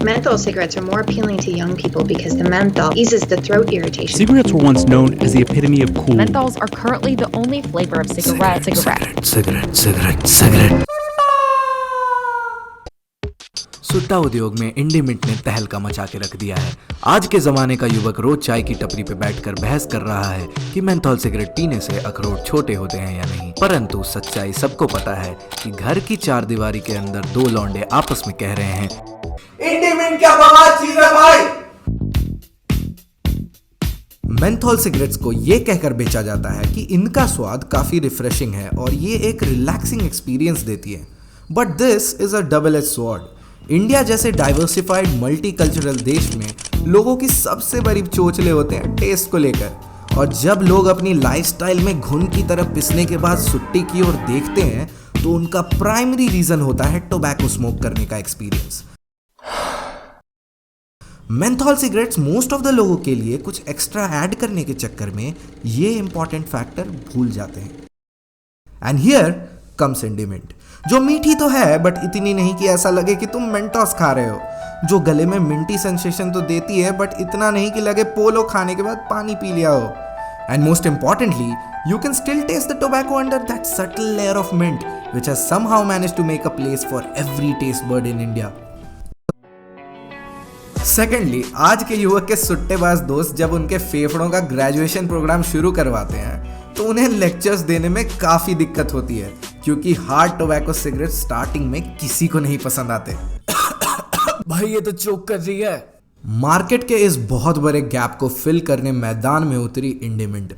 Menthol cigarettes are more appealing to young people because the menthol eases the throat irritation. Cigarettes were once known as the epitome of cool. Menthols are currently the only flavor of cigarette. सुट्टा उद्योग में इंडीमिंट ने तहलका मचा के रख दिया है। आज के जमाने का युवक रोज चाय की टपरी पे बैठकर बहस कर रहा है कि मेंथॉल सिगरेट पीने से अखरोट छोटे होते हैं या नहीं, परंतु सच्चाई सबको पता है कि घर की चार दीवारी के अंदर दो लौंडे आपस में कह रहे हैं, इंडीमिंट क्या बवाल चीज है भाई। मेंथॉल सिगरेट्स को ये कहकर बेचा जाता है कि इनका स्वाद काफी रिफ्रेशिंग है और ये एक रिलैक्सिंग एक्सपीरियंस देती है, but this is a double edge sword. India जैसे डाइवर्सिफाइड मल्टीकल्चरल देश में लोगों की सबसे बड़ी चोचले होते हैं टेस्ट को लेकर, और जब लोग अपनी लाइफस्टाइल में घुन की तरफ पिसने के बाद सुट्टी की ओर देखते हैं तो उनका प्राइमरी रीजन होता है टोबैको स्मोक करने का experience. Menthol cigarettes most of the लोगों के लिए कुछ एक्स्ट्रा ऐड करने के चक्कर में ये इंपॉर्टेंट फैक्टर भूल जाते हैं। एंड हियर कम्स इंडीमिंट, जो मीठी तो है बट इतनी नहीं कि ऐसा लगे कि तुम मेंटोस खा रहे हो, जो गले में मिंटी सेंसेशन तो देती है बट इतना नहीं कि लगे पोलो खाने के बाद पानी पी लिया हो। And most importantly you can still taste the tobacco under that subtle layer of mint which has somehow managed to make a place for every taste bud in India. Secondly, आज के युवक के सुट्टेबाज दोस्त जब उनके फेफड़ों का ग्रेजुएशन प्रोग्राम शुरू करवाते हैं तो उन्हें लेक्चर्स देने में काफी दिक्कत होती है, क्योंकि हार्ड टोबैको सिगरेट स्टार्टिंग में किसी को नहीं पसंद आते। भाई ये तो चोक कर रही है। मार्केट के इस बहुत बड़े गैप को फिल करने मैदान में उतरी इंडीमिंट।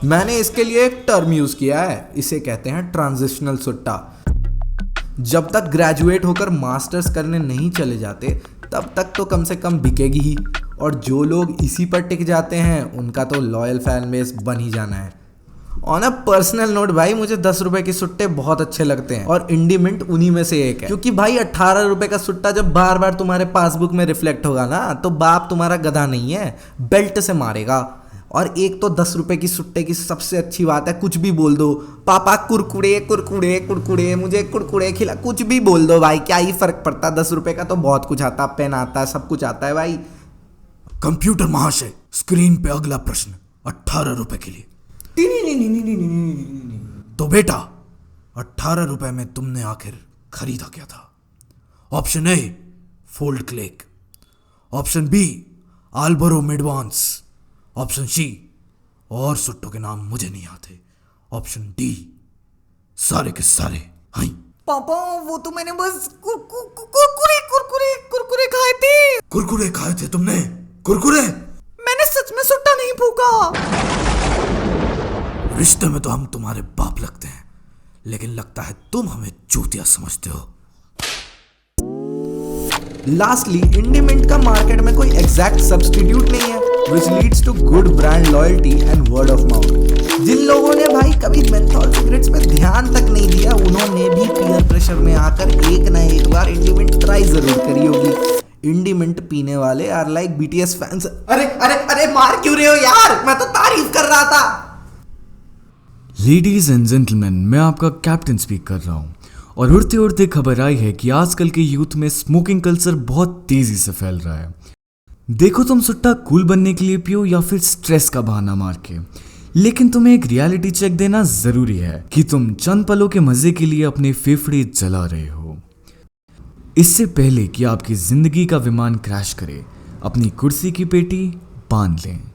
मैंने इसके लिए एक टर्म यूज किया है, इसे कहते हैं ट्रांजिशनल सुट्टा। जब तक ग्रेजुएट होकर मास्टर्स करने नहीं चले जाते तब तक तो कम से कम बिकेगी ही, और जो लोग इसी पर टिक जाते हैं उनका तो लॉयल फैन बेस बन ही जाना है। ऑन अ पर्सनल नोट भाई, मुझे 10 रुपए की सुट्टे बहुत अच्छे लगते हैं और इंडीमिंट उन्हीं में से एक है, क्योंकि भाई 18 रुपए का सुट्टा जब बार बार तुम्हारे पासबुक में रिफ्लेक्ट होगा ना तो बाप तुम्हारा गधा नहीं है, बेल्ट से मारेगा। और एक तो 10 रुपए की सुट्टे की सबसे अच्छी बात है, कुछ भी बोल दो, पापा कुरकुरे कुरकुरे कुरकुरे मुझे कुरकुरे खिला, कुछ भी बोल दो भाई, क्या ही फर्क पड़ता। 10 रुपए का तो बहुत कुछ आता, पेन आता है, सब कुछ आता है भाई। कंप्यूटर महाशय, स्क्रीन पे अगला प्रश्न 18 रुपए के लिए। तो बेटा 18 रुपए में तुमने आखिर खरीदा क्या था? Option A fold click, option B आल्बरो मिडवांस, ऑप्शन सी और सुट्टों के नाम मुझे नहीं आते, ऑप्शन डी सारे के सारे। हां पापा वो तो मैंने बस कुरकुरे कुरकुरे कुरकुरे खाए थे। कुरकुरे खाए थे तुमने? कुरकुरे? मैंने सच में सुट्टा नहीं फूका। रिश्ते में तो हम तुम्हारे बाप लगते हैं, लेकिन लगता है तुम हमें चूतिया समझते हो। लास्टली, इंडीमिंट का मार्केट में कोई एग्जैक्ट सब्स्टिट्यूट नहीं है, which leads to good brand loyalty and word of mouth। जिन लोगों ने भाई कभी मेंथॉल सिगरेट्स पे ध्यान तक नहीं दिया, उन्होंने भी पीयर प्रेशर में आकर एक ना एक बार इंडीमिंट ट्राई जरूर करी होगी। इंडीमिंट पीने वाले आर लाइक बीटीएस फैंस। अरे अरे अरे मार क्यों रहे हो यार, मैं तो तारीफ कर रहा था। लेडीज एंड जेंटलमैन, मैं आपका कैप्टन स्पीक कर रहा हूँ, और उड़ते उड़ते खबर आई है कि आजकल के यूथ में स्मोकिंग कल्चर बहुत तेजी से फैल रहा है। देखो, तुम सुट्टा कूल बनने के लिए पियो या फिर स्ट्रेस का बहाना मार के, लेकिन तुम्हें एक रियलिटी चेक देना जरूरी है कि तुम चंद पलों के मजे के लिए अपने फेफड़े जला रहे हो। इससे पहले कि आपकी जिंदगी का विमान क्रैश करे, अपनी कुर्सी की पेटी बांध लें।